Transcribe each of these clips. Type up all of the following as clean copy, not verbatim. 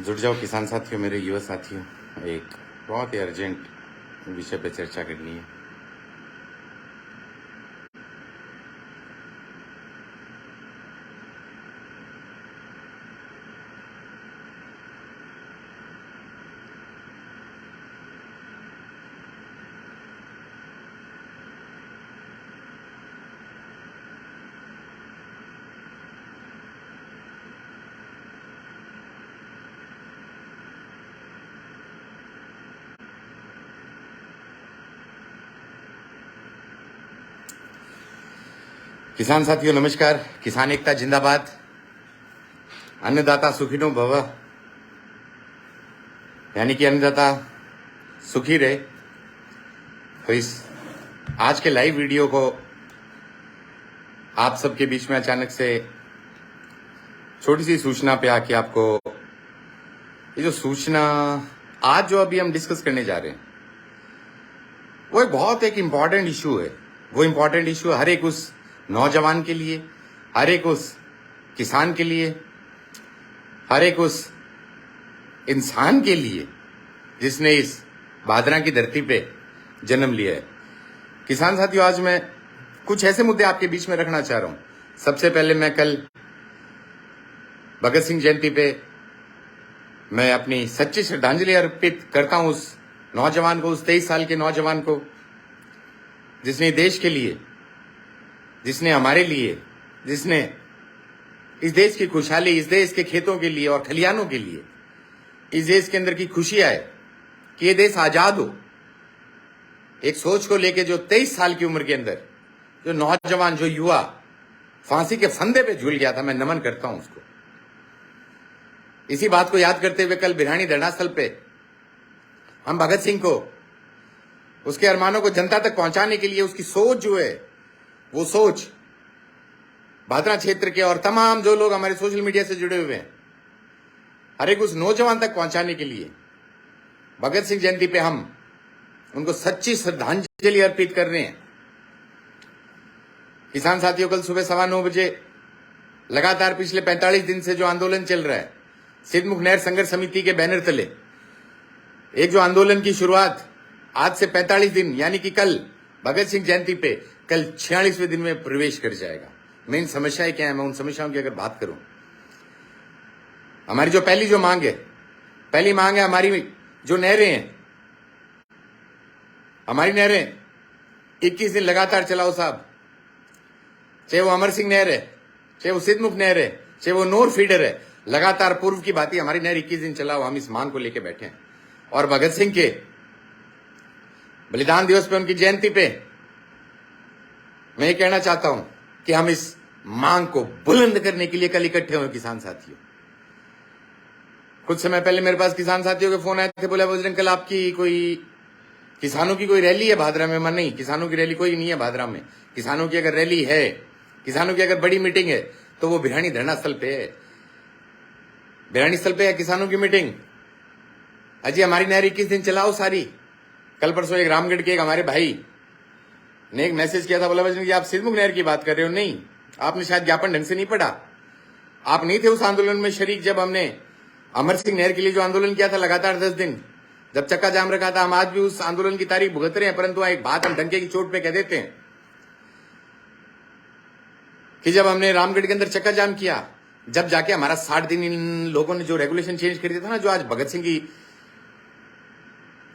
जुड़ जाओ किसान साथियों, मेरे युवा साथियों। एक बहुत ही अर्जेंट विषय पे चर्चा करनी है। किसान साथियों नमस्कार। किसान एकता जिंदाबाद। अन्नदाता सुखिनो भव, यानी कि अन्नदाता सुखी रहे। तो इस आज के लाइव वीडियो को आप सबके बीच में अचानक से छोटी सी सूचना पे आके आपको ये जो सूचना आज जो अभी हम डिस्कस करने जा रहे हैं वो एक इंपॉर्टेंट इशू है। वो इंपॉर्टेंट इशू हर एक उस नौजवान के लिए, हर एक उस किसान के लिए, हर एक उस इंसान के लिए जिसने इस भादरा की धरती पे जन्म लिया है। किसान साथियों, आज मैं कुछ ऐसे मुद्दे आपके बीच में रखना चाह रहा हूं। सबसे पहले मैं कल भगत सिंह जयंती पे मैं अपनी सच्ची श्रद्धांजलि अर्पित करता हूं उस नौजवान को, उस 23 साल के नौजवान को जिसने देश के लिए, जिसने हमारे लिए, जिसने इस देश की खुशहाली, इस देश के खेतों के लिए और खलिहानों के लिए, इस देश के अंदर की खुशी आए कि ये देश आजाद हो, एक सोच को लेके जो 23 साल की उम्र के अंदर जो नौजवान, जो युवा फांसी के फंदे पे झूल गया था, मैं नमन करता हूं उसको। इसी बात को याद करते हुए कल बिरहानी धरनास्थल पे हम भगत सिंह को, उसके अरमानों को जनता तक पहुंचाने के लिए उसकी सोच जो है, वो सोच भादरा क्षेत्र के और तमाम जो लोग हमारे सोशल मीडिया से जुड़े हुए हैं, हर एक उस नौजवान तक पहुंचाने के लिए भगत सिंह जयंती पे हम उनको सच्ची श्रद्धांजलि अर्पित कर रहे हैं। किसान साथियों, कल सुबह 9:15 बजे लगातार पिछले 45 दिन से जो आंदोलन चल रहा है, सिद्धमुख नहर संघर्ष समिति के बैनर तले एक जो आंदोलन की शुरुआत आज से 45 दिन यानी कि कल भगत सिंह जयंती पे कल 46वें दिन में प्रवेश कर जाएगा। मेन समस्याएं क्या है, मैं उन समस्याओं की अगर बात करूं, हमारी जो पहली मांग है हमारी जो नहरें हैं, हमारी नहरें 21 दिन लगातार चलाओ साहब। चाहे वो अमर सिंह नहर है, चाहे वो सिद्धमुख नहर है, चाहे वो नोर फीडर है, लगातार पूर्व की बात ही हमारी नहर 21 दिन चलाओ। हम इस मांग को लेकर बैठे हैं और भगत सिंह के बलिदान दिवस पे, उनकी जयंती पे मैं ये कहना चाहता हूं कि हम इस मांग को बुलंद करने के लिए कल इकट्ठे हुए। किसान साथियों, कुछ समय पहले मेरे पास किसान साथियों के फोन आए थे, बोला बजरंग कल आपकी कोई किसानों की कोई रैली है भादरा में। मैं नहीं, किसानों की रैली कोई नहीं है भादरा में। किसानों की अगर रैली है, किसानों की अगर बड़ी मीटिंग है तो वो बिरहानी धरनास्थल पे है। बिरहानी स्थल पे है किसानों की मीटिंग। अजी हमारी नहर 21 दिन चलाओ सारी। कल परसों एक रामगढ़ के एक हमारे भाई ने एक मैसेज किया था, बोला बजरंग जी आप सिद्धमुख नहर की बात कर रहे हो। नहीं, आपने शायद ज्ञापन ढंग से नहीं पढ़ा। आप नहीं थे उस आंदोलन में शरीक जब हमने अमर सिंह नहर के लिए जो आंदोलन किया था लगातार 10 दिन, जब चक्का जाम रखा था। हम आज भी उस आंदोलन की तारीख भुगत रहे हैं, परंतु एक बात हम डंके की चोट पे कह देते हैं कि जब हमने रामगढ़ के अंदर चक्का जाम किया, जब जाके हमारा 60 दिन इन लोगों ने जो रेगुलेशन चेंज कर दिया था ना, जो आज भगत सिंह की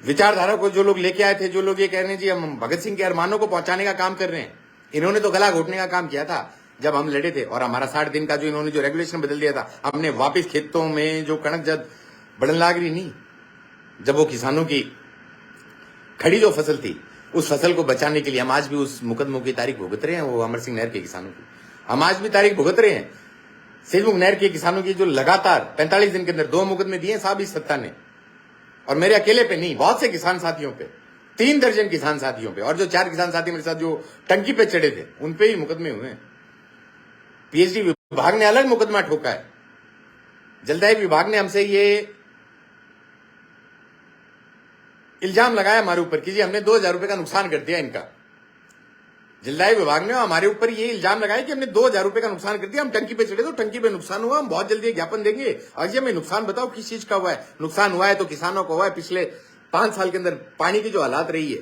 विचारधारा को जो लोग लेके आए थे, जो लोग ये कह रहे हैं जी हम भगत सिंह के अरमानों को पहुंचाने का काम कर रहे हैं, इन्होंने तो गला घोटने का काम किया था जब हम लड़े थे। और हमारा 60 दिन का जो इन्होंने जो रेगुलेशन बदल दिया था, हमने वापिस खेतों में जो कणक जब बढ़न लाग रही नहीं, जब वो किसानों की खड़ी जो फसल थी, उस फसल को बचाने के लिए हम आज भी उस मुकदमों की तारीख भुगत रहे हैं। वो अमर सिंह नहर के किसानों की हम आज भी तारीख भुगत रहे हैं। सिद्धमुख नहर के किसानों की जो लगातार 45 दिन के अंदर 2 मुकदमे दिए साहब इस सत्ता ने, और मेरे अकेले पे नहीं, बहुत से किसान साथियों पे, 3 दर्जन किसान साथियों पे, और जो 4 किसान साथी मेरे साथ जो टंकी पे चढ़े थे उन पे ही मुकदमे हुए हैं। पीएचडी विभाग ने अलग मुकदमा ठोका है। जलदाय विभाग ने हमसे ये इल्जाम लगाया हमारे ऊपर कि जी हमने 2000 रुपए का नुकसान कर दिया इनका। जलदाय विभाग ने हमारे ऊपर ये इल्जाम लगाया कि हमने 2,000 रुपए का नुकसान कर दिया, हम टंकी पे चढ़े तो टंकी पे नुकसान हुआ, हम बहुत जल्दी ज्ञापन देंगे। अजय हमें नुकसान बताओ किस चीज का हुआ है। नुकसान हुआ है तो किसानों को हुआ है। पिछले 5 साल के अंदर पानी की जो हालात रही है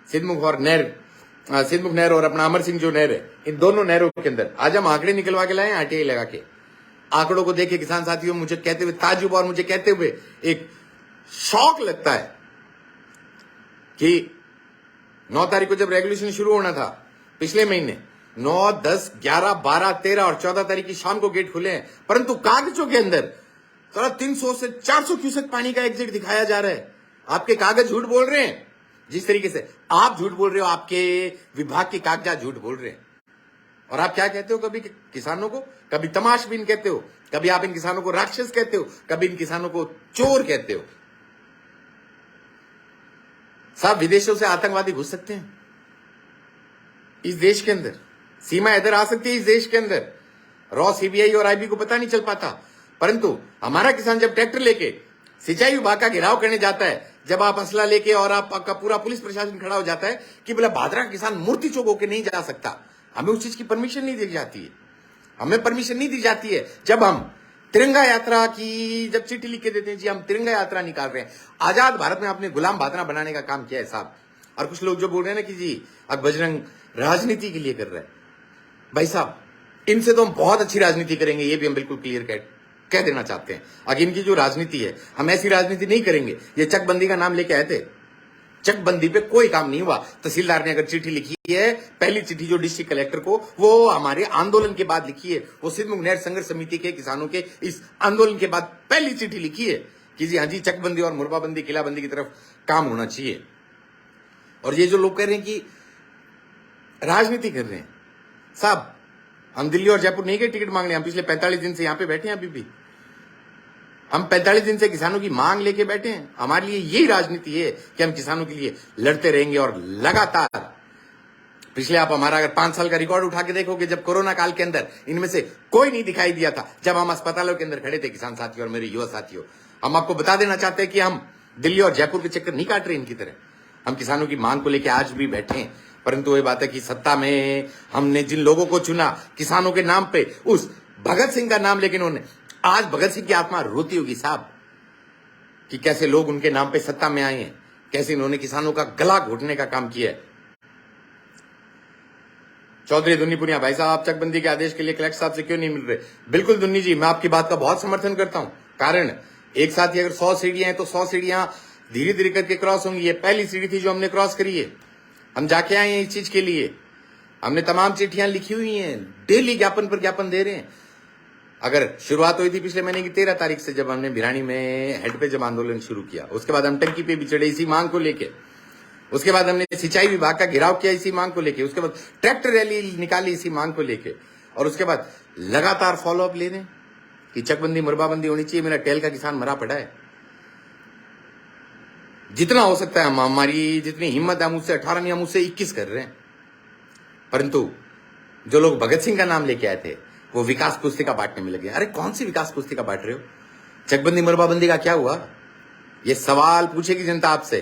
सिद्धमुख नहर और अपना अमर सिंह जो नहर है, इन दोनों नहरों के अंदर आज हम आंकड़े निकलवा के लाए, आरटीआई लगा के आंकड़ों को देखे किसान साथियों मुझे कहते हुए ताजुब और मुझे कहते हुए एक शौक लगता है कि 9 तारीख को जब रेगुलेशन शुरू होना था पिछले महीने 9, 10, 11, 12, 13 और 14 तारीख की शाम को गेट खुले हैं, परंतु कागजों के अंदर 300 से 400 क्यूसेक पानी का एग्जिट दिखाया जा रहा है। आपके कागज झूठ बोल रहे हैं। जिस तरीके से आप झूठ बोल रहे हो, आपके विभाग के कागजात झूठ बोल रहे हैं। और आप क्या कहते हो, कभी किसानों को कभी तमाशबीन कहते हो, कभी आप इन किसानों को राक्षस कहते हो, कभी इन किसानों को चोर कहते हो। साहब विदेशों से आतंकवादी घुस सकते हैं इस देश के अंदर, सीमा इधर आ सकती है इस देश के अंदर, रॉ सीबीआई और आईबी को पता नहीं चल पाता। परंतु हमारा किसान जब ट्रैक्टर लेके सिंचाई विभाग का घेराव करने जाता है, जब आप असला लेके और आपका पूरा पुलिस प्रशासन खड़ा हो जाता है कि बोला भादरा का किसान मूर्ति चौक होकर नहीं जा सकता, हमें उस चीज की परमिशन नहीं दी जाती है। हमें परमिशन नहीं दी जाती है जब हम तिरंगा यात्रा की जब चिट्ठी लिख के देते हैं, जी हम तिरंगा यात्रा निकाल रहे हैं। आजाद भारत में आपने गुलाम भादरा बनाने का काम किया है साहब। और कुछ लोग जो बोल रहे हैं ना कि जी अब बजरंग राजनीति के लिए कर रहा है, भाई साहब इनसे तो हम बहुत अच्छी राजनीति करेंगे, ये भी हम बिल्कुल क्लियर कह देना चाहते हैं। अगर इनकी जो राजनीति है, हम ऐसी राजनीति नहीं करेंगे। ये चकबंदी का नाम लेके आए थे, चकबंदी पे कोई काम नहीं हुआ। तहसीलदार ने अगर चिट्ठी लिखी है, पहली चिट्ठी जो डिस्ट्रिक्ट कलेक्टर को, वो हमारे आंदोलन के बाद लिखी है, वो सिद्धमुख नहर संघर्ष समिति के किसानों के इस आंदोलन के बाद पहली चिट्ठी लिखी है कि जी हाँ जी चकबंदी और मुरबाबंदी किलाबंदी की तरफ काम होना चाहिए। और ये जो लोग कह रहे हैं कि राजनीति कर रहे हैं, साहब हम दिल्ली और जयपुर नहीं गए टिकट मांगने, हम पिछले 45 दिन से यहां पे बैठे हैं। अभी भी हम 45 दिन से किसानों की मांग लेके बैठे हैं। हमारे लिए यही राजनीति है कि हम किसानों के लिए लड़ते रहेंगे और लगातार। पिछले आप हमारा अगर 5 साल का रिकॉर्ड उठा के देखोगे, जब कोरोना काल के अंदर इनमें से कोई नहीं दिखाई दिया था, जब हम अस्पतालों के अंदर खड़े थे किसान साथियों और मेरे युवा साथियों, हम आपको बता देना चाहते हैं कि हम दिल्ली और जयपुर के चक्कर नहीं काट रहे इनकी तरह। हम किसानों की मांग को लेकर आज भी बैठे हैं। परंतु वही बात है कि सत्ता में हमने जिन लोगों को चुना किसानों के नाम पे, उस भगत सिंह का नाम लेकिन उन्होंने, आज भगत सिंह की आत्मा रोती होगी साहब कि कैसे लोग उनके नाम पे सत्ता में आए हैं, कैसे इन्होंने किसानों का गला घोटने का काम किया है। चौधरी दुन्नीपुरिया भाई साहब, आप चकबंदी के आदेश के लिए कलेक्टर साहब से क्यों नहीं मिल रहे? बिल्कुल दुन्नी जी, मैं आपकी बात का बहुत समर्थन करता हूं। कारण एक साथ ही अगर 100 सीढ़ियां हैं तो 100 सीढ़ियां धीरे धीरे करके क्रॉस होंगी। ये पहली सीढ़ी थी जो हमने क्रॉस करी है। हम जाके आए हैं इस चीज के लिए, हमने तमाम चिट्ठियां लिखी हुई हैं, डेली ज्ञापन पर ज्ञापन दे रहे हैं। अगर शुरुआत हुई थी पिछले महीने की 13 तारीख से, जब हमने भिरानी में हेड पे जब आंदोलन शुरू किया, उसके बाद हम टंकी पे भी चढ़े इसी मांग को लेके, उसके बाद हमने सिंचाई विभाग का घेराव किया इसी मांग को लेके, उसके बाद ट्रैक्टर रैली निकाली इसी मांग को लेके, और उसके बाद लगातार फॉलोअप ले रहे हैं कि चकबंदी मुरबाबंदी होनी चाहिए। मेरा टेल का किसान मरा पड़ा है। जितना हो सकता है हम, हमारी जितनी हिम्मत है, हम उससे 18 नहीं, हम उससे 21 कर रहे हैं। परंतु जो लोग भगत सिंह का नाम लेके आए थे वो विकास पुस्तिका बांटने में लगे। अरे कौन सी विकास पुस्तिका बांट रहे हो? चकबंदी मुरबाबंदी का क्या हुआ? ये सवाल पूछेगी जनता आपसे।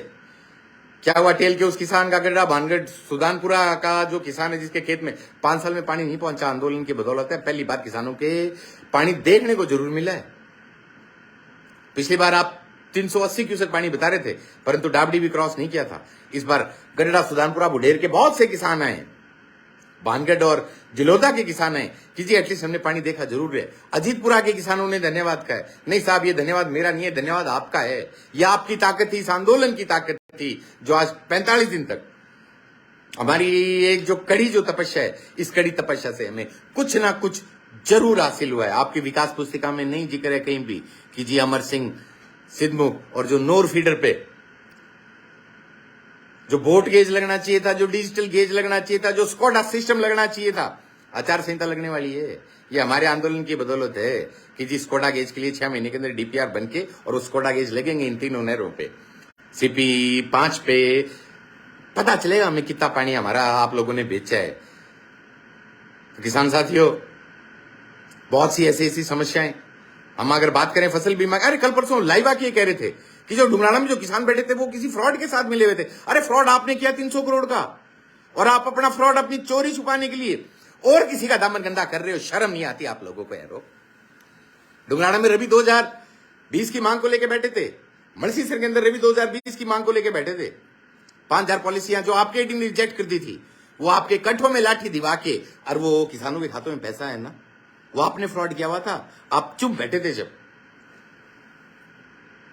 क्या हुआ टेल के उस किसान का? गड्ढा भानगढ़ सुदानपुरा का जो किसान है जिसके खेत में 5 साल में पानी नहीं पहुंचा, आंदोलन की बदौलत है, पहली बार किसानों के पानी देखने को जरूर मिला है। पिछली बार आप 380 क्यूसेक पानी बता रहे थे, परंतु डाबडी भी क्रॉस नहीं किया था। इस बार गड्ढा सुदानपुरा बुढेर के बहुत से किसान आए, भानगढ़ और जिलोदा के किसान आए कि जी एटलीस्ट हमने पानी देखा जरूर है। अजीतपुरा के किसानों ने धन्यवाद कहा है। नहीं साहब, ये धन्यवाद मेरा नहीं है, धन्यवाद आपका है। यह आपकी ताकत थी, इस आंदोलन की ताकत थी जो आज 45 दिन तक हमारी एक जो कड़ी जो तपस्या है, इस कड़ी तपस्या से हमें कुछ ना कुछ जरूर हासिल हुआ है। आपकी विकास पुस्तिका में नहीं जिक्र है कहीं भी कि जी अमर सिंह, सिद्धमुख और जो नोर फीडर पे जो बोट गेज लगना चाहिए था, जो डिजिटल गेज लगना चाहिए था, जो स्कोडा सिस्टम लगना चाहिए था, आचार संहिता लगने वाली है। ये हमारे आंदोलन की बदौलत है कि जी स्कोडा गेज के लिए 6 महीने के अंदर डीपीआर बनके और उस स्कोडा गेज लगेंगे इन तीनों नहरों पे, सीपी 5 पे। पता चलेगा हमें कितना पानी हमारा आप लोगों ने बेचा है। तो किसान साथियों, बहुत सी ऐसी समस्याएं, हम अगर बात करें फसल बीमा, अरे कल परसों लाइव आके कह रहे थे कि जो डुमराना में जो किसान बैठे थे वो किसी फ्रॉड के साथ मिले हुए थे। अरे फ्रॉड आपने किया 300 करोड़ का, और आप अपना फ्रॉड, अपनी चोरी छुपाने के लिए और किसी का दामन गंदा कर रहे हो। शर्म नहीं आती आप लोगों को यारो। डुंगराना में रवि 2020 की मांग को लेकर बैठे थे, मड़सीसर के अंदर रवि 2020 की मांग को लेकर बैठे थे। 5000 पॉलिसियां जो आपके टीम ने रिजेक्ट कर दी थी, वो आपके कठों में लाठी दिवा के, और वो किसानों के खातों में पैसा है ना, वो आपने फ्रॉड किया हुआ था। आप चुप बैठे थे। जब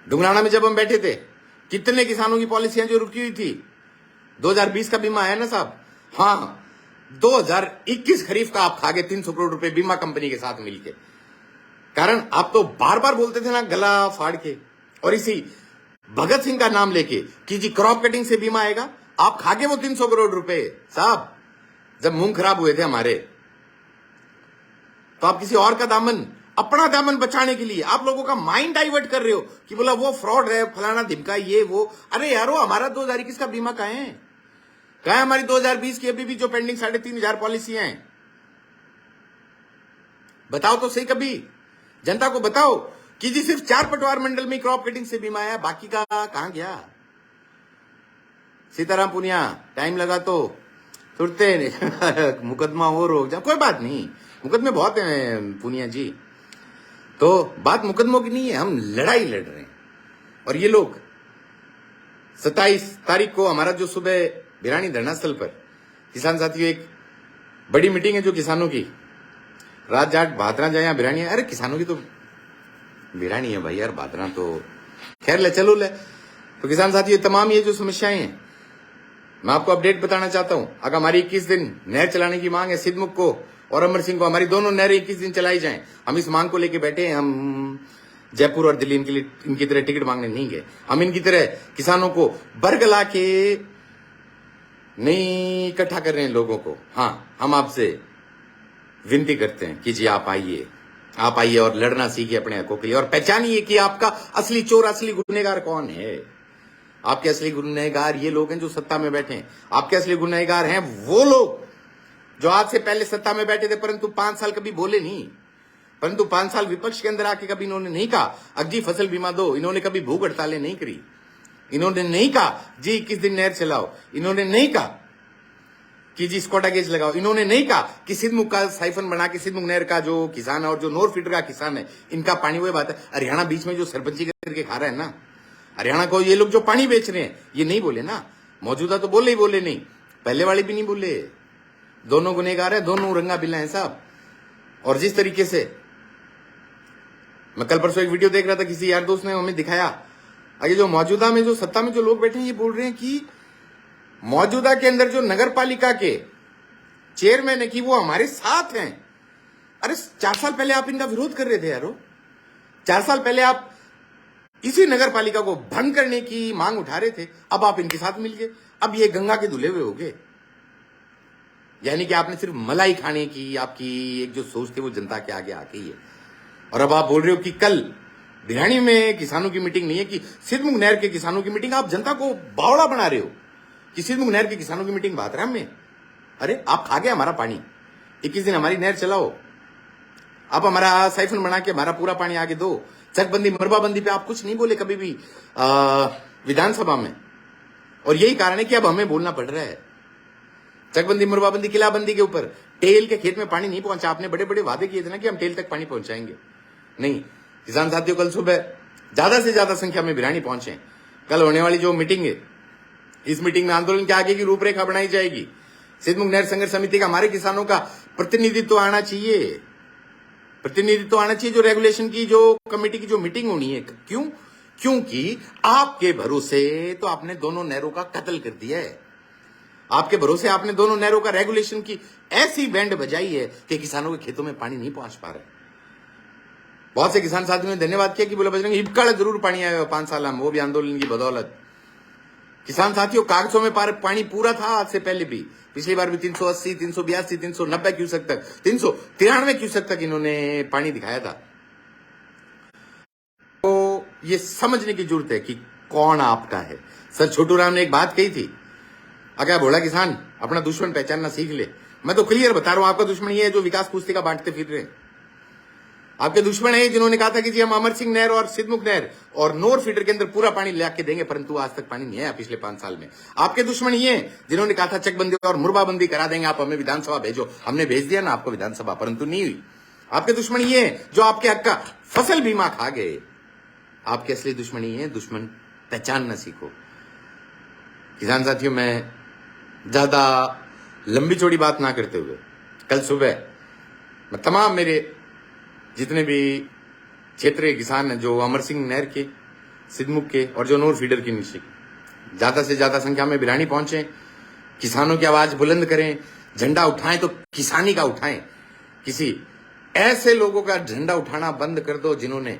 डुंगराना में जब हम बैठे थे, कितने किसानों की पॉलिसियां जो रुकी हुई थी। 2020 का बीमा आया ना साहब, हाँ 2021 खरीफ का आप खा गए 300 करोड़ रुपए बीमा कंपनी के साथ मिलके। कारण आप तो बार बार बोलते थे ना गला फाड़ के, और इसी भगत सिंह का नाम लेके कि जी क्रॉप कटिंग से बीमा आएगा, आप खा गए वो 300 करोड़ रुपए साहब। जब मुंह खराब हुए थे हमारे, तो आप किसी और का दामन, अपना दामन बचाने के लिए आप लोगों का माइंड डाइवर्ट कर रहे हो कि बोला वो फ्रॉड है, फलाना धिमका, ये वो। अरे यारो, हमारा 2021 का बीमा कहाँ है? कहाँ है हमारी 2020 की अभी भी जो पेंडिंग 3500 पॉलिसियां हैं? बताओ तो सही, कभी जनता को बताओ कि जी सिर्फ 4 पटवार मंडल में क्रॉप कटिंग से बीमा आया, बाकी का कहां गया? सीताराम पुनिया, टाइम लगा तो तुरते मुकदमा और हो जा, कोई बात नहीं, मुकदमे बहुत हैं पुनिया जी। तो बात मुकदमों की नहीं है, हम लड़ाई लड़ रहे हैं। और ये लोग 27 तारीख को हमारा जो सुबह भिरानी धरना स्थल पर किसान साथियों एक बड़ी मीटिंग है जो किसानों की, रात जाट भादरा जाए या भिरानी है। अरे किसानों की तो भिरानी है भाई यार, भादरा तो खैर ले चलो ले। तो किसान साथियों, तमाम ये जो समस्याएं हैं, मैं आपको अपडेट बताना चाहता हूं। अगर हमारी 21 दिन नहर चलाने की मांग है, सिद्धमुख को और अमर सिंह को, हमारी दोनों नहरें 21 दिन चलाई जाएं। हम इस मांग को लेके बैठे हैं। हम जयपुर और दिल्ली इनके लिए इनकी तरह टिकट मांगने नहीं गए। हम इनकी तरह किसानों को बरगला के नहीं इकट्ठा कर रहे हैं लोगों को। हाँ, हम आपसे विनती करते हैं कि जी आप आइए और लड़ना सीखिए अपने हकों के लिए, और पहचानिए कि आपका असली चोर, असली गुनहगार कौन है। आपके असली गुनहगार ये लोग हैं जो सत्ता में बैठे हैं। आपके असली गुनहगार हैं वो लोग जो आज से पहले सत्ता में बैठे थे, परंतु 5 साल कभी बोले नहीं, परंतु 5 साल विपक्ष के अंदर आके कभी इन्होंने नहीं कहा अग्जी फसल बीमा दो। इन्होंने कभी भूख हड़तालें नहीं करी। इन्होंने नहीं कहा जी 21 दिन नहर चलाओ। इन्होंने नहीं कहा कि जी स्कॉटा गेज लगाओ। इन्होंने नहीं कहा कि सिद्धमुख का साइफन बना के सिद्धमुख नहर का जो किसान है और जो नोर फीडर का किसान है, इनका पानी, वही बात है। हरियाणा बीच में जो सरपंची करके खा रहा है ना, हरियाणा को ये लोग जो पानी बेच रहे हैं, ये नहीं बोले ना। मौजूदा तो बोले ही बोले नहीं, पहले वाले भी नहीं बोले। दोनों गुनहगार है, दोनों रंगा बिल्ला है साहब। और जिस तरीके से मैं कल परसों एक वीडियो देख रहा था, किसी यार दोस्त ने हमें दिखाया, आगे जो मौजूदा में जो सत्ता में जो लोग बैठे हैं, ये बोल रहे हैं कि मौजूदा के अंदर जो नगर पालिका के चेयरमैन है कि वो हमारे साथ हैं। अरे 4 साल पहले आप इनका विरोध कर रहे थे यारो। 4 साल पहले आप इसी नगर पालिका को भंग करने की मांग उठा रहे थे, अब आप इनके साथ मिल गए। अब ये गंगा के धुले हुए हो गए। यानी कि आपने सिर्फ मलाई खाने की आपकी एक जो सोच थी वो जनता के आगे आ गई है। और अब आप बोल रहे हो कि कल भिरानी में किसानों की मीटिंग नहीं है, कि सिद्धमुख नहर के किसानों की मीटिंग। आप जनता को बावड़ा बना रहे हो कि सिद्धमुख नहर के किसानों की मीटिंग भादरा में। अरे आप खा गए हमारा पानी, 21 दिन हमारी नहर चलाओ। आप हमारा साइफन बना के हमारा पूरा पानी आगे दो। चकबंदी मरबाबंदी पे आप कुछ नहीं बोले कभी भी विधानसभा में, और यही कारण है कि अब हमें बोलना पड़ रहा है। चकबंदी मरबाबंदी किलाबंदी के ऊपर टेल के खेत में पानी नहीं पहुंचा। आपने बड़े बड़े वादे किए थे ना कि हम टेल तक पानी पहुंचाएंगे। नहीं, किसान साथियों, कल सुबह ज्यादा से ज्यादा संख्या में भिरानी पहुंचे। कल होने वाली जो मीटिंग है, इस मीटिंग में आंदोलन के आगे की रूपरेखा बनाई जाएगी। सिद्धमुख नहर संघर्ष समिति का हमारे किसानों का प्रतिनिधित्व आना चाहिए। प्रतिनिधित्व आना चाहिए जो रेगुलेशन की जो कमेटी की जो मीटिंग होनी है। क्यों? क्योंकि आपके भरोसे तो आपने दोनों नहरों का कत्ल कर दिया है। आपके भरोसे आपने दोनों नहरों का रेगुलेशन की ऐसी बैंड बजाई है कि किसानों के खेतों में पानी नहीं पहुंच पा रहे। बहुत से किसान साथियों ने धन्यवाद किया कि बोले बजरंग हिबकड़ जरूर पानी आया 5 साल में, वो भी आंदोलन की बदौलत। किसान साथियों, कागजों में पानी पूरा था आज से पहले भी। पिछली बार भी 380, 382, 390 क्यूसेक तक, 393 क्यूसेक तक इन्होंने पानी दिखाया था। तो ये समझने की जरूरत है कि कौन आपका है। सर छोटू राम ने एक बात कही थी, अगर भोला किसान अपना दुश्मन पहचानना सीख ले। मैं तो क्लियर बता रहा हूं, आपका दुश्मन ये है जो विकास पुस्तिका बांटते फिर रहे हैं। आपके दुश्मन है जिन्होंने कहा था कि जी हम अमर सिंह नहर और सिद्धमुख नहर और नोर फीडर के अंदर पूरा पानी ला के देंगे, परंतु आज तक पानी नहीं आया पिछले 5 साल में। आपके दुश्मन ये जिन्होंने कहा था चकबंदी और मुरबाबंदी करा देंगे, आप हमें विधानसभा भेजो, हमने भेज दिया ना आपको विधानसभा, परंतु नहीं हुई। आपके दुश्मन ये जो आपके हक का फसल बीमा खा गए। आपके असली दुश्मन ये है, दुश्मन पहचानना सीखो। किसान साथियों, मैं ज्यादा लंबी चौड़ी बात ना करते हुए कल सुबह मैं तमाम मेरे जितने भी क्षेत्रीय किसान हैं जो अमर सिंह नहर के, सिद्धमुख के और जो नोर फीडर के नीचे ज्यादा से ज्यादा संख्या में बिरानी पहुंचे, किसानों की आवाज बुलंद करें, झंडा उठाएं तो किसानी का उठाएं। किसी ऐसे लोगों का झंडा उठाना बंद कर दो जिन्होंने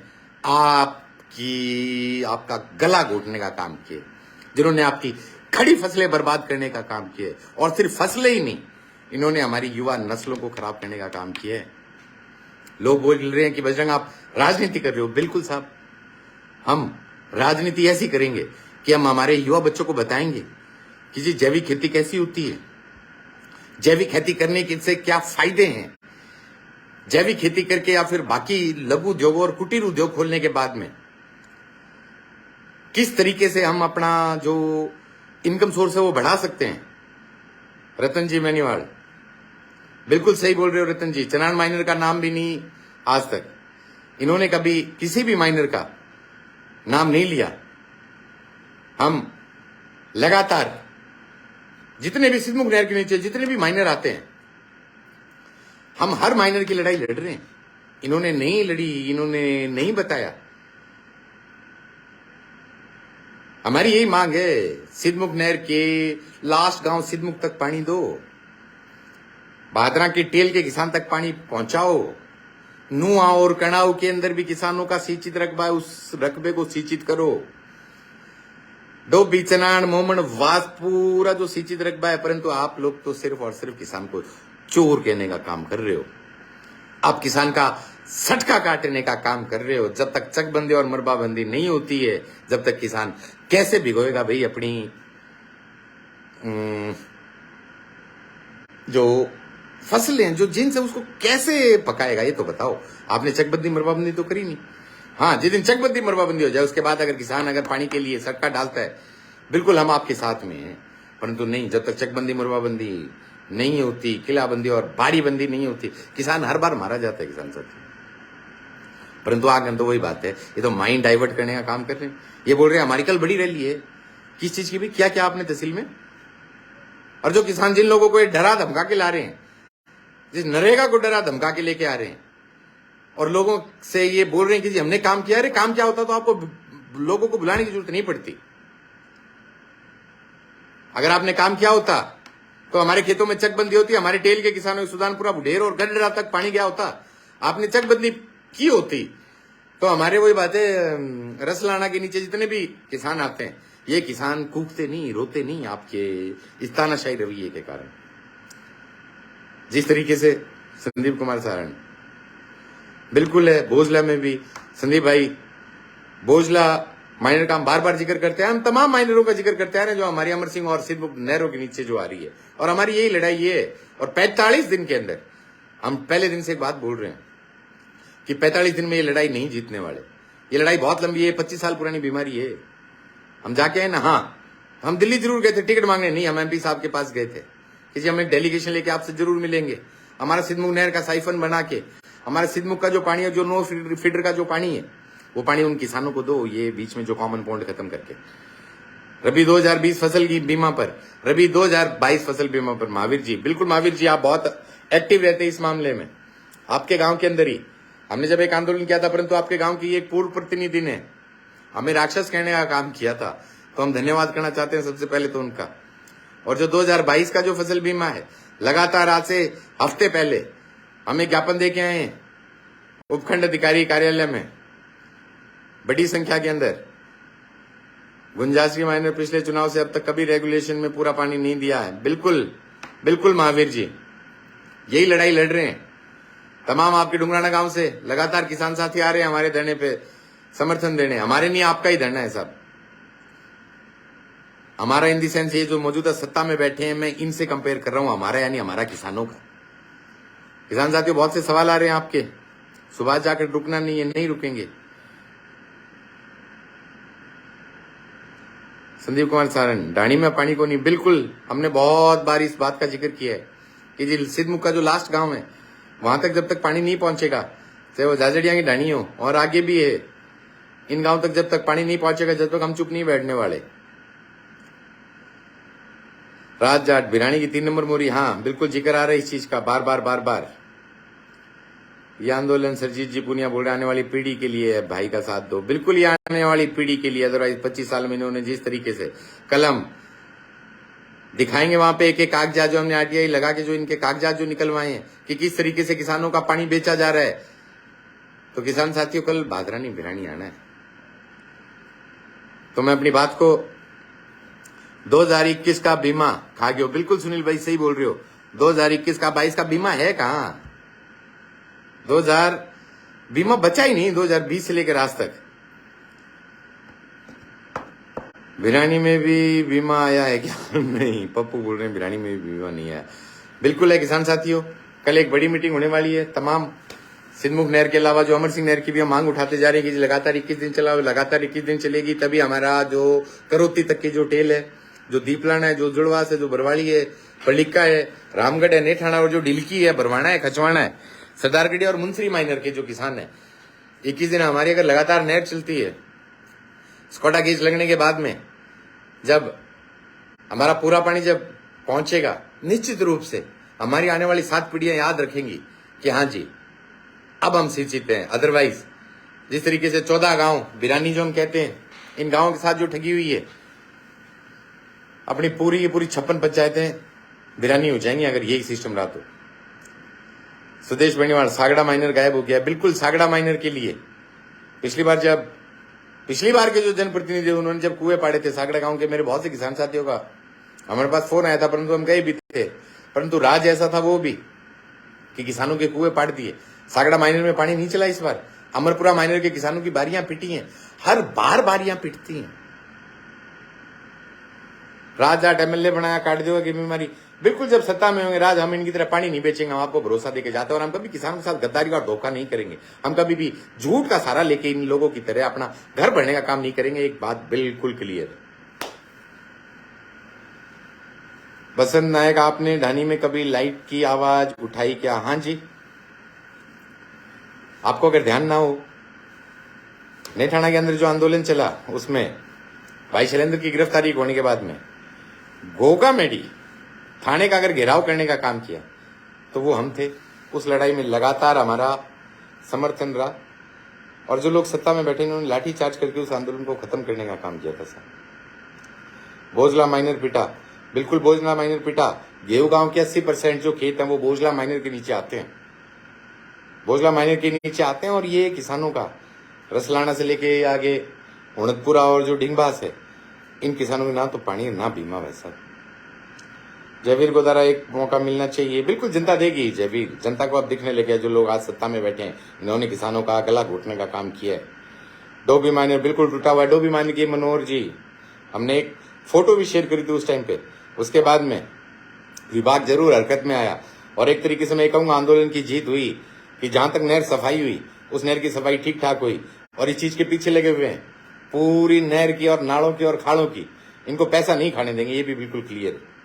आपका गला घोटने का काम किया, जिन्होंने आपकी खड़ी फसलें बर्बाद करने का काम किया, और सिर्फ फसलें ही नहीं, इन्होंने हमारी युवा नस्लों को खराब करने का काम किया है। लोग बोल रहे हैं कि बजरंग आप राजनीति कर रहे हो। बिल्कुल साहब, हम राजनीति ऐसी करेंगे कि हम हमारे युवा बच्चों को बताएंगे कि जी जैविक खेती कैसी होती है, जैविक खेती करने के से क्या फायदे हैं, जैविक खेती करके या फिर बाकी लघु उद्योग और कुटीर उद्योग खोलने के बाद में किस तरीके से हम अपना जो इनकम सोर्स है वो बढ़ा सकते हैं। रतन जी मैनीवाल, बिल्कुल सही बोल रहे हो रतन जी। चनान माइनर का नाम भी नहीं आज तक इन्होंने कभी किसी भी माइनर का नाम नहीं लिया। हम लगातार जितने भी सिद्धमुख नहर के नीचे जितने भी माइनर आते हैं, हम हर माइनर की लड़ाई लड़ रहे हैं। इन्होंने नहीं लड़ी, इन्होंने नहीं बताया। हमारी यही मांग है, सिद्धमुख नहर के लास्ट गांव सिद्धमुख तक पानी दो, भादरा के टेल के किसान तक पानी पहुंचाओ, नुआ और कणाऊ के अंदर भी किसानों का सिंचित रकबा है, उस रकबे को सिंचित करो। डोबी, चनान, मोमन, वास पूरा जो सिंचित रकबा है, परंतु आप लोग तो सिर्फ और सिर्फ किसान को चोर कहने का काम कर रहे हो। आप किसान का सटका काटने का काम कर रहे हो। जब तक चकबंदी और मरबाबंदी नहीं होती है, जब तक किसान कैसे भिगोएगा भाई अपनी जो फसलें जो जिनसे उसको कैसे पकाएगा, ये तो बताओ। आपने चकबंदी मरबाबंदी तो करी नहीं। हाँ, जिस दिन चकबंदी मरबाबंदी हो जाए उसके बाद अगर किसान अगर पानी के लिए सटका डालता है, बिल्कुल हम आपके साथ में हैं, परंतु नहीं, जब तक चकबंदी मरबाबंदी नहीं होती, किलाबंदी और बाड़ी बंदी नहीं होती, किसान हर बार मारा जाता है किसान साथी। परंतु आगे तो वही बात है, ये तो माइंड डाइवर्ट करने का काम कर रहे हैं। ये बोल रहे हैं हमारी कल बड़ी रैली है, किस चीज की भी, क्या क्या आपने तहसील में, और जो किसान जिन लोगों को डरा धमका के ला रहे हैं, जिस नरेगा को डरा धमका के लेके आ रहे हैं और लोगों से ये बोल रहे हैं कि जी हमने काम किया। अरे काम क्या होता तो आपको लोगों को बुलाने की जरूरत नहीं पड़ती। अगर आपने काम किया होता तो हमारे खेतों में चकबंदी होती, हमारे टेल के किसानों के सुल्तानपुरा, बुढेर और गढ़डरा तक पानी गया होता। आपने चकबंदी की होती तो हमारे वही बातें, रसलाना के नीचे जितने भी किसान आते हैं, ये किसान कूकते नहीं, रोते नहीं आपके इस तानाशाही रवैये के कारण। जिस तरीके से संदीप कुमार सारण, बिल्कुल है, भोजला में भी संदीप भाई भोजला माइनर का हम बार बार जिक्र करते हैं। हम तमाम माइनरों का जिक्र करते हैं जो हमारी अमर सिंह और सिद्धमुख नहरों के नीचे जो आ रही है, और हमारी यही लड़ाई ये है। और 45 दिन के अंदर, हम पहले दिन से एक बात बोल रहे हैं कि 45 दिन में ये लड़ाई नहीं जीतने वाले। ये लड़ाई बहुत लंबी है, 25 साल पुरानी बीमारी है। हम जाके आए ना, हाँ हम दिल्ली जरूर गए थे टिकट मांगने, नहीं हम एमपी साहब के पास गए थे कि जी हम एक डेलीगेशन लेके आपसे जरूर मिलेंगे। हमारा सिद्धमुख नहर का साइफन बना के, हमारे सिद्धमुख का जो पानी है, जो नो फीडर का जो पानी है, वो पानी उन किसानों को दो, ये बीच में जो कॉमन पॉइंट खत्म करके। रबी 2020 फसल की बीमा पर, रबी 2022 फसल बीमा पर। महावीर जी, बिल्कुल महावीर जी, आप बहुत एक्टिव रहते हैं इस मामले में। आपके गांव के अंदर ही हमने जब एक आंदोलन किया था, परंतु आपके गांव की एक पूर्व प्रतिनिधि ने हमें राक्षस कहने का काम किया था, तो हम धन्यवाद करना चाहते हैं सबसे पहले तो उनका। और जो 2022 का जो फसल बीमा है, लगातार आज से हफ्ते पहले हमें ज्ञापन दे के आए हैं उपखंड अधिकारी कार्यालय में, बड़ी संख्या के अंदर। गुंजाश्री माइनर पिछले चुनाव से अब तक कभी रेगुलेशन में पूरा पानी नहीं दिया है। बिल्कुल बिल्कुल महावीर जी, यही लड़ाई लड़ रहे हैं। तमाम आपके डुंगराना गांव से लगातार किसान साथी आ रहे हैं हमारे धरने पे समर्थन देने। हमारे नहीं, आपका ही धरना है साहब। हमारा इन दी सेंस ये जो मौजूदा सत्ता में बैठे हैं, मैं इनसे कंपेयर कर रहा हूं, हमारा यानी हमारा किसानों का। किसान साथियों, बहुत से सवाल आ रहे हैं आपके सुबह जाकर रुकना नहीं है, नहीं रुकेंगे। संदीप कुमार सारन, ढाणी में पानी को नहीं, बिल्कुल हमने बहुत बार इस बात का जिक्र किया है कि जी सिद्धमुख का जो लास्ट गांव है वहां तक जब तक पानी नहीं पहुंचेगा, चाहे वो झाझड़िया की ढाणी हो और आगे भी है, इन गांव तक जब तक पानी नहीं पहुंचेगा जब तक हम चुप नहीं बैठने वाले। रात जाट भिरानी की 3 नंबर मोरी, हाँ बिल्कुल जिक्र आ रहा है इस चीज का बार बार बार बार। ये आंदोलन सरजीत जी पुनिया बोल रहे आने वाली पीढ़ी के लिए है, भाई का साथ दो। बिल्कुल ये आने वाली पीढ़ी के लिए, अदरवाइज 25 साल में इन्होंने जिस तरीके से कलम दिखाएंगे वहां पे एक एक कागजात जो हमने आरटीआई लगा के जो इनके कागजात जो निकलवाए हैं कि किस तरीके से किसानों का पानी बेचा जा रहा है, तो किसान साथियों कल भादरानी भिरानी आना है। तो मैं अपनी बात को 2021 का बीमा खा गया, बिल्कुल सुनील भाई सही बोल रहे हो। 2021 का 22 का बीमा है कहां? 2000 बीमा बचा ही नहीं 2020 से लेकर आज तक। भिरानी में भी बीमा आया है क्या? नहीं, पप्पू बोल रहे हैं भिरानी में भी बीमा नहीं आया। बिल्कुल है किसान साथियों, कल एक बड़ी मीटिंग होने वाली है। तमाम सिद्धमुख नहर के अलावा जो अमर सिंह नहर की भी हम मांग उठाते जा रहे हैं कि लगातार 21 दिन चला, लगातार 21 दिन चलेगी, तभी हमारा जो करोती तक की जो टेल है, जो दीपलाना है, जो जुड़वास है, जो बरवाड़ी है, पलिक्का है, रामगढ़ है, नेठाना और जो डिलकी है, बरवाना है, खचवाना है, सरदारगढ़ी और मुंसरी माइनर के जो किसान है, 21 दिन हमारी अगर लगातार नहर चलती है, स्कॉटा गेज लगने के बाद में जब हमारा पूरा पानी जब पहुंचेगा, निश्चित रूप से हमारी आने वाली 7 पीढ़ियां याद रखेंगी कि हाँ जी अब हम सिंचित हैं। अदरवाइज जिस तरीके से 14 गांव भिरानी जो हम कहते हैं, इन गांवों के साथ जो ठगी हुई है, अपनी पूरी की पूरी 56 पंचायतें भिरानी हो जाएंगी अगर यही सिस्टम रहा तो। सुदेश बेनीवाल, सागड़ा माइनर गायब हो गया। बिल्कुल सागड़ा माइनर के लिए पिछली बार के जो जनप्रतिनिधि उन्होंने जब कुएं पाड़े थे सागड़ा गांव के, मेरे बहुत से किसान साथियों का हमारे पास फोन आया था, परंतु हम गए भी थे, परंतु राज ऐसा था वो भी कि किसानों के कुएं पाड़ दिए। सागड़ा माइनर में पानी नहीं चला इस बार। अमरपुरा माइनर के किसानों की बारियां पिटी हैं, हर बार बारियां पिटती हैं। राज जाट एमएलए बनाया, काट देगा कि बीमारी। बिल्कुल जब सत्ता में होंगे राज, हम इनकी तरह पानी नहीं बेचेंगे, हम आपको भरोसा देके जाते हैं और हम कभी किसानों के साथ गद्दारी और धोखा नहीं करेंगे। हम कभी भी झूठ का सहारा लेके इन लोगों की तरह अपना घर भरने का काम नहीं करेंगे। एक बात बिल्कुल क्लियर है। बसंत नायक, आपने ढानी में कभी लाइट की आवाज उठाई क्या? हाँ जी, आपको अगर ध्यान ना हो, नेठाना के अंदर जो आंदोलन चला उसमें भाई शैलेंद्र की गिरफ्तारी होने के बाद में गोगा मेडी थाने का अगर घेराव करने का काम किया तो वो हम थे। उस लड़ाई में लगातार हमारा समर्थन रहा और जो लोग सत्ता में बैठे उन्होंने लाठी चार्ज करके उस आंदोलन को खत्म करने का काम किया था। सर बोझला माइनर पिटा, बिल्कुल बोझला माइनर पिटा। गेहूं गांव के 80% जो खेत हैं वो बोझला माइनर के नीचे आते हैं, बोझला माइनर के नीचे आते हैं। और ये किसानों का रसलाना से लेके आगे हुणतपुरा और जो डिंगबास है, इन किसानों के ना तो पानी ना बीमा। वैसा जयवीर को द्वारा एक मौका मिलना चाहिए। बिल्कुल जनता देगी जयवीर, जनता को अब दिखने लगे जो लोग आज सत्ता में बैठे हैं, इन्होंने किसानों का गला घोटने का काम किया है। डोबी माइनर बिल्कुल टूटा हुआ है। डोबी माइनर की मनोहर जी, हमने एक फोटो भी शेयर करी थी उस टाइम पे। उसके बाद में विभाग जरूर हरकत में आया और एक तरीके से मैं कहूंगा आंदोलन की जीत हुई कि जहां तक नहर सफाई हुई उस नहर की सफाई ठीक ठाक हुई। और इस चीज के पीछे लगे हुए हैं पूरी नहर की और नालों की और खाड़ों की, इनको पैसा नहीं खाने देंगे, ये भी बिल्कुल क्लियर है।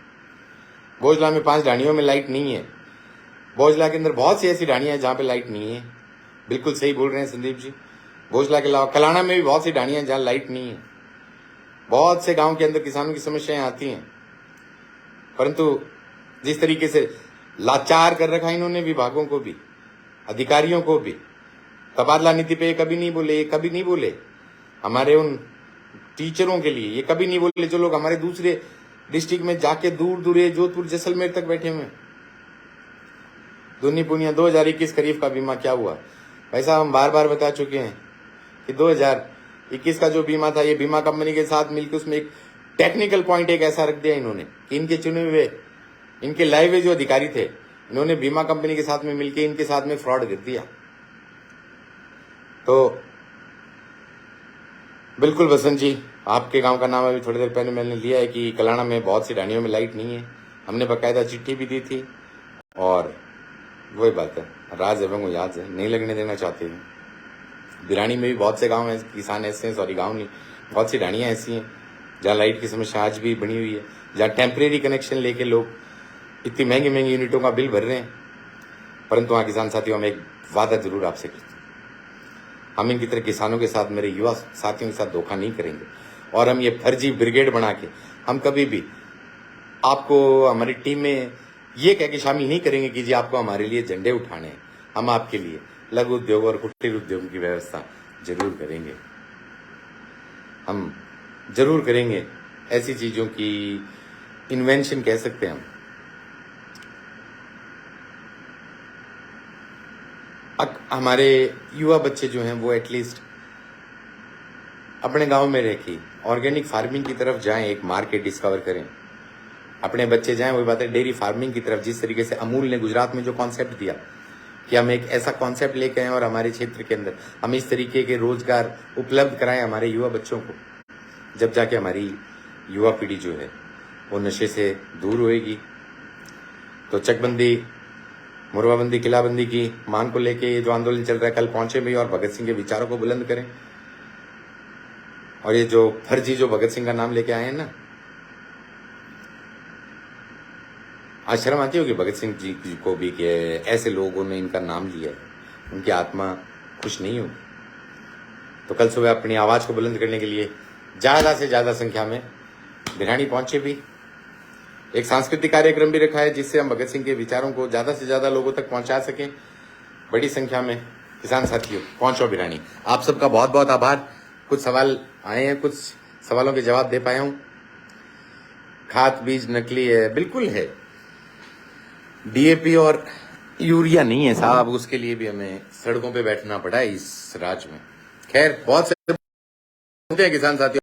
बोझला में 5 ढाणियों में लाइट नहीं है। बोझला के अंदर बहुत सी ऐसी ढाणियां हैं जहां पे लाइट नहीं है। बिल्कुल सही बोल रहे हैं संदीप जी। बोझला के अलावा कलाना में भी बहुत सी ढाणियां हैं जहां लाइट नहीं है। बहुत से गांव के अंदर किसानों की समस्याएं आती हैं, परंतु जिस तरीके से लाचार कर रखा इन्होंने विभागों को भी, अधिकारियों को भी, तबादला नीति पे ये कभी नहीं बोले, ये कभी नहीं बोले हमारे उन टीचरों के लिए, ये कभी नहीं बोले जो लोग हमारे दूसरे डिस्ट्रिक्ट में जाके दूर दूर जोधपुर जैसलमेर तक बैठे हुए। दुनी पुनिया 2021 खरीफ का बीमा क्या हुआ? भाई साहब हम बार बार बता चुके हैं कि 2021 का जो बीमा था, ये बीमा कंपनी के साथ मिलकर उसमें एक टेक्निकल पॉइंट एक ऐसा रख दिया इन्होंने कि इनके चुने हुए, इनके लाए हुए जो अधिकारी थे, इन्होंने बीमा कंपनी के साथ में मिलकर इनके साथ में फ्रॉड कर दिया। तो बिल्कुल बसंत जी, आपके गांव का नाम अभी थोड़ी देर पहले मैंने लिया है कि कलाना में बहुत सी ढाणियों में लाइट नहीं है। हमने बकायदा चिट्ठी भी दी थी और वही बात है, राज एवं को याद है, नहीं लगने देना चाहते हैं। बिरानी में भी बहुत से गांव हैं, किसान ऐसे हैं, सॉरी गांव नहीं, बहुत सी ढाणियाँ ऐसी हैं जहाँ लाइट की समस्या आज भी बनी हुई है, जहाँ टेम्परेरी कनेक्शन लेके लोग इतनी महंगी महंगी यूनिटों का बिल भर रहे हैं। परंतु वहाँ किसान साथियों, हम एक वादा जरूर आपसे करते हैं, हम इनकी तरह किसानों के साथ, मेरे युवा साथियों के साथ धोखा नहीं करेंगे। और हम ये फर्जी ब्रिगेड बना के हम कभी भी आपको हमारी टीम में ये कह के शामिल नहीं करेंगे कि जी आपको हमारे लिए झंडे उठाने हैं। हम आपके लिए लघु उद्योग और कुटीर उद्योग की व्यवस्था जरूर करेंगे। हम जरूर करेंगे ऐसी चीजों की इन्वेंशन कह सकते हैं हम। हमारे युवा बच्चे जो हैं वो एटलीस्ट अपने गांव में रह के ऑर्गेनिक फार्मिंग की तरफ जाएं, एक मार्केट डिस्कवर करें, अपने बच्चे जाएं। वही बात है डेयरी फार्मिंग की तरफ, जिस तरीके से अमूल ने गुजरात में जो कॉन्सेप्ट दिया कि हम एक ऐसा कॉन्सेप्ट लेके आए और हमारे क्षेत्र के अंदर हम इस तरीके के रोजगार उपलब्ध कराएं हमारे युवा बच्चों को, जब जाके हमारी युवा पीढ़ी जो है वो नशे से दूर होएगी। तो चकबंदी, मुरवाबंदी, किलाबंदी की मांग को लेके ये जो आंदोलन चल रहा है, कल पहुंचे भी और भगत सिंह के विचारों को बुलंद करें। और ये जो फर्जी जो भगत सिंह का नाम लेके आए हैं ना, आज शर्म आती होगी भगत सिंह जी को भी कि ऐसे लोगों ने इनका नाम लिया है, उनकी आत्मा खुश नहीं होगी। तो कल सुबह अपनी आवाज को बुलंद करने के लिए ज्यादा से ज्यादा संख्या में बिरानी पहुंचे भी। एक सांस्कृतिक कार्यक्रम भी रखा है जिससे हम भगत सिंह के विचारों को ज्यादा से ज्यादा लोगों तक पहुंचा सकें। बड़ी संख्या में किसान साथियों पहुंचो बिरानी। आप सबका बहुत बहुत आभार। कुछ सवाल आए हैं, कुछ सवालों के जवाब दे पाया हूं। खाद बीज नकली है, बिल्कुल है। डीएपी और यूरिया नहीं है साहब, उसके लिए भी हमें सड़कों पे बैठना पड़ा है इस राज्य में। खैर बहुत से किसान साथियों